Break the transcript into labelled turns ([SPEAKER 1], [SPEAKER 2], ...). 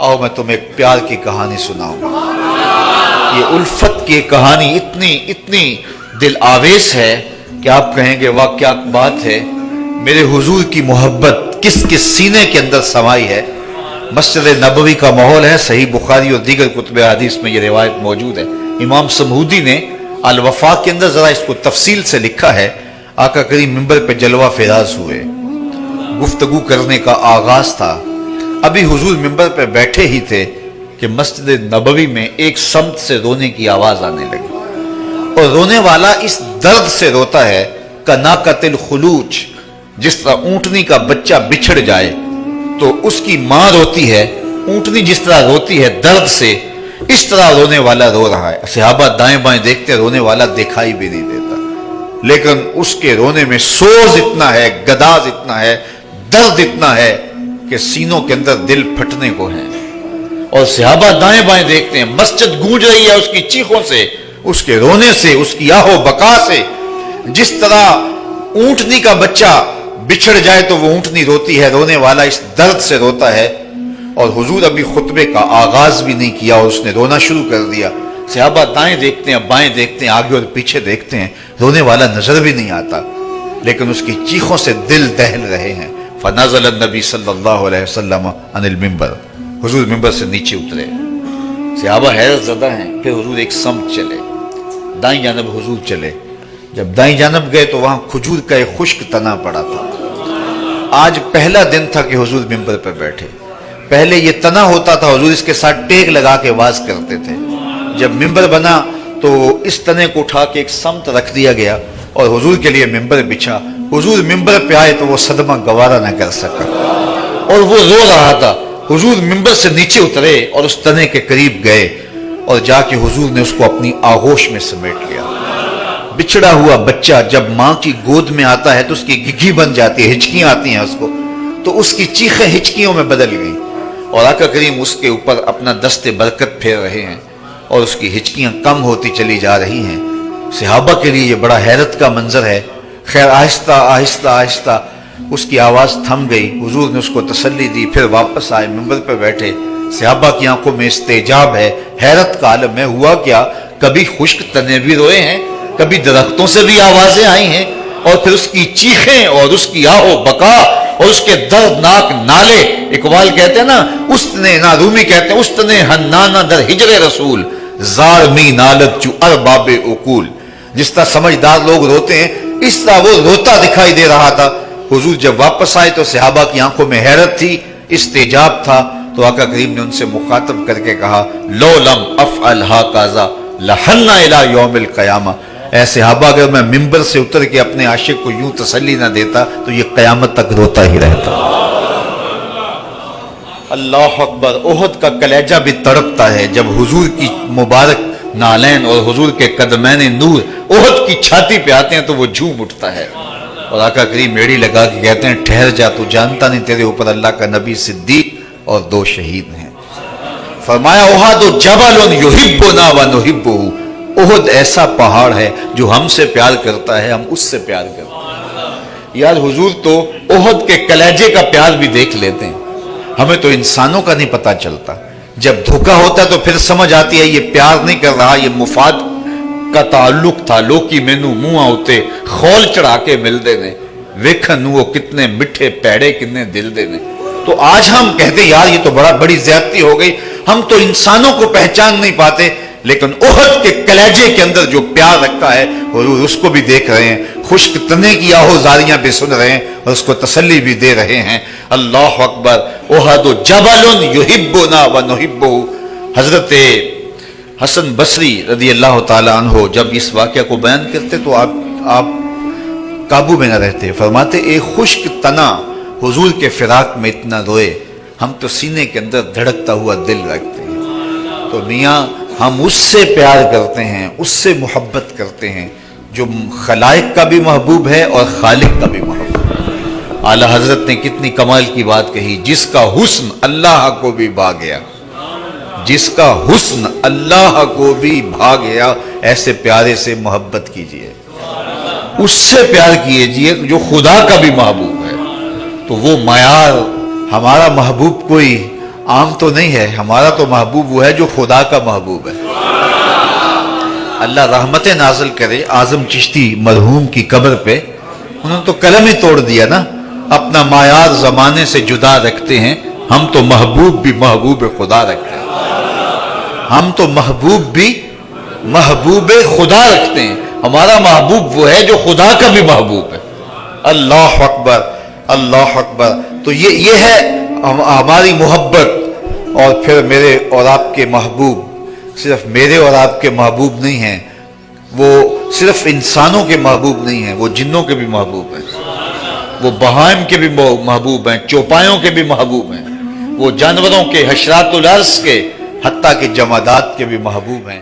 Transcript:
[SPEAKER 1] आओ मैं तुम्हें एक प्यार की कहानी सुनाऊं। ये उल्फत की कहानी इतनी दिल आवेश है कि आप कहेंगे वाह क्या बात है। मेरे हुजूर की मोहब्बत किस किस सीने के अंदर समाई है। मस्जिद नबवी का माहौल है। सही बुखारी और दीगर कुतुब हदीस में ये रिवायत मौजूद है। इमाम समूदी ने अल वफा के अंदर जरा इसको तफसील से लिखा है। आका करीम मिंबर पे जलवा फिराज हुए, गुफ्तगू करने का आगाज था। अभी हुजूर मिंबर पे बैठे ही थे कि मस्जिद नबवी में एक समत से रोने की आवाज आने लगी और रोने वाला इस दर्द से रोता है कनाकतिल खुलूज, जिस तरह ऊंटनी का बच्चा बिछड़ जाए तो उसकी मां रोती है, ऊंटनी जिस तरह रोती है दर्द से, इस तरह रोने वाला रो रहा है। सहाबा दाएं बाएं देखते, रोने वाला दिखाई भी नहीं देता, लेकिन उसके रोने में सोज इतना है, गदाज इतना है, दर्द इतना है कि सीनों के अंदर दिल फटने को है। और सहाबा दाएं बाएं देखते हैं, मस्जिद गूंज रही है उसकी चीखों से, उसके रोने से, उसकी आहो बका से। जिस तरह ऊंटनी का बच्चा बिछड़ जाए तो वो ऊंटनी रोती है, रोने वाला इस दर्द से रोता है। और हुजूर अभी खुतबे का आगाज भी नहीं किया और उसने रोना शुरू कर दिया। सहाबा दाएं देखते हैं, बाएं देखते हैं, आगे और पीछे देखते हैं, रोने वाला नजर भी नहीं आता, लेकिन उसकी चीखों से दिल दहल रहे हैं। फनज़ल नबी सल्लल्लाहु अलैहि वसल्लम अनिल मिंबर, हुजूर मिंबर से नीचे उतरे। सहाबा हैरत ज़दा हैं। फिर हुजूर एक समत चले, दाईं जानब हुजूर चले। जब दाईं जानब गए तो वहां खजूर का एक खुश्क तना पड़ा था। आज पहला दिन था कि हुजूर मिंबर पर बैठे। पहले ये तना होता था, हुजूर इसके साथ टेक लगा के वाज करते थे। जब मिंबर बना तो इस तने को उठा के एक समत रख दिया गया और हुजूर के लिए मिंबर बिछा। हुजूर मिंबर पे आए तो वो सदमा गवारा न कर सका और वो रो रहा था। हुजूर मिंबर से नीचे उतरे और उस तने के करीब गए और जाके हुजूर ने उसको अपनी आगोश में समेट लिया। बिछड़ा हुआ बच्चा जब माँ की गोद में आता है तो उसकी घिघी बन जाती है, हिचकियां आती हैं उसको, तो उसकी चीखें हिचकियों में बदल गई और आका करीम उसके ऊपर अपना दस्ते बरकत फेर रहे हैं और उसकी हिचकियां कम होती चली जा रही हैं। सहाबा के लिए ये बड़ा हैरत का मंजर है। खैर आहिस्ता आहिस्ता आहिस्ता उसकी आवाज थम गई। हुजूर ने उसको तसल्ली दी, फिर वापस आए, मिंबर पर बैठे। सहाबा की आंखों में इस्तेजाब है, हैरत का आलम है। हुआ क्या, कभी खुश्क तने भी रोए हैं, कभी दरख्तों से भी आवाजें आई हैं, और फिर उसकी चीखें और उसकी आहो बका और उसके दर्दनाक नाले। इकबाल कहते हैं ना, उसने ना रूमी कहते हैं, उसने हन्नाना दर हिजरे रसूल जार मी नालत चु अरबाबे उकूल। जिस तरह समझदार लोग रोते हैं, इस तरह वो रोता दिखाई दे रहा था। हुजूर जब वापस आए तो सहाबा की आंखों में हैरत थी, इस्तेजाब था। तो आका करीम ने उनसे मुखातब करके कहा, लो लम अफ़अल हाकाज़ा लहन्ना इला यौमिल क़यामा। ऐ सहाबा, अगर मैं मिंबर से उतर के अपने आशिक को यूं तसल्ली ना देता तो ये क़यामत तक रोता ही रहता। अल्लाह अकबर। ओहद का कलेजा भी तड़पता है जब हुजूर की मुबारक नालैन और हुजूर के कदमैन नूर ओहद की छाती पे आते हैं तो वो झूम उठता है। और आका करीम मेड़ी लगा के कहते हैं, ठहर जा, तू जानता नहीं तेरे ऊपर अल्लाह का नबी सिद्दीक और 2 शहीद हैं। फरमाया, ओहद जबलुन युहिब्बुना व नुहिब्बुहु। ओहद ऐसा पहाड़ है जो हमसे प्यार करता है, हम उससे प्यार करते हैं। यार हुजूर तो ओहद के कलेजे का प्यार भी देख लेते हैं। हमें तो इंसानों का नहीं पता चलता। जब धोखा होता है तो फिर समझ आती है ये प्यार नहीं कर रहा, ये मुफाद का ताल्लुक था। लोकी मैनू मुंह उते खोल चढ़ा के मिलते ने, वेखन वो कितने मिठे पैड़े कितने दिल दे ने। तो आज हम कहते यार ये तो बड़ी ज्यादती हो गई, हम तो इंसानों को पहचान नहीं पाते। लेकिन ओहद के कलेजे के अंदर जो प्यार रखा है हुजूर उसको भी देख रहे हैं, खुश्क तने की आहोजारियां भी सुन रहे हैं और उसको तसल्ली भी दे रहे हैं। अल्लाह अकबर। ओहद जबलुन युहिब्बुना व नुहिब्बुहु। हजरत हसन बसरी रदी अल्लाह ताला अन्हो जब इस वाक़या को बयान करते तो आप काबू में न रहते। फरमाते, एक खुश्क तना हुजूर के फिराक में इतना रोए, हम तो सीने के अंदर धड़कता हुआ दिल रखते हैं। तो मियाँ हम उससे प्यार करते हैं, उससे मोहब्बत करते हैं जो खलाइक का भी महबूब है और खालिक का भी महबूब है। आला हजरत ने कितनी कमाल की बात कही, जिसका हुस्न अल्लाह को भी भा गया, जिसका हुस्न अल्लाह को भी भा गया, ऐसे प्यारे से मोहब्बत कीजिए, उससे प्यार कीजिए जो खुदा का भी महबूब है। तो वो मायार हमारा महबूब कोई عام تو نہیں ہے، ہمارا تو محبوب وہ ہے جو خدا کا محبوب ہے۔ اللہ رحمت نازل کرے اعظم چشتی مرحوم کی قبر پہ، انہوں نے تو قلم ہی توڑ دیا نا، اپنا معیار زمانے سے جدا رکھتے ہیں، ہم تو محبوب بھی محبوب خدا رکھتے ہیں، ہم تو محبوب بھی محبوب خدا رکھتے ہیں، ہمارا محبوب وہ ہے جو خدا کا بھی محبوب ہے۔ اللہ اکبر، اللہ اکبر۔ تو یہ ہے ہماری محبت۔ اور پھر میرے اور آپ کے محبوب صرف میرے اور آپ کے محبوب نہیں ہیں، وہ صرف انسانوں کے محبوب نہیں ہیں، وہ جنوں کے بھی محبوب ہیں، وہ بہائم کے بھی محبوب ہیں، چوپایوں کے بھی محبوب ہیں، وہ جانوروں کے، حشرات الارض کے، حتیٰ کہ جمادات کے بھی محبوب ہیں۔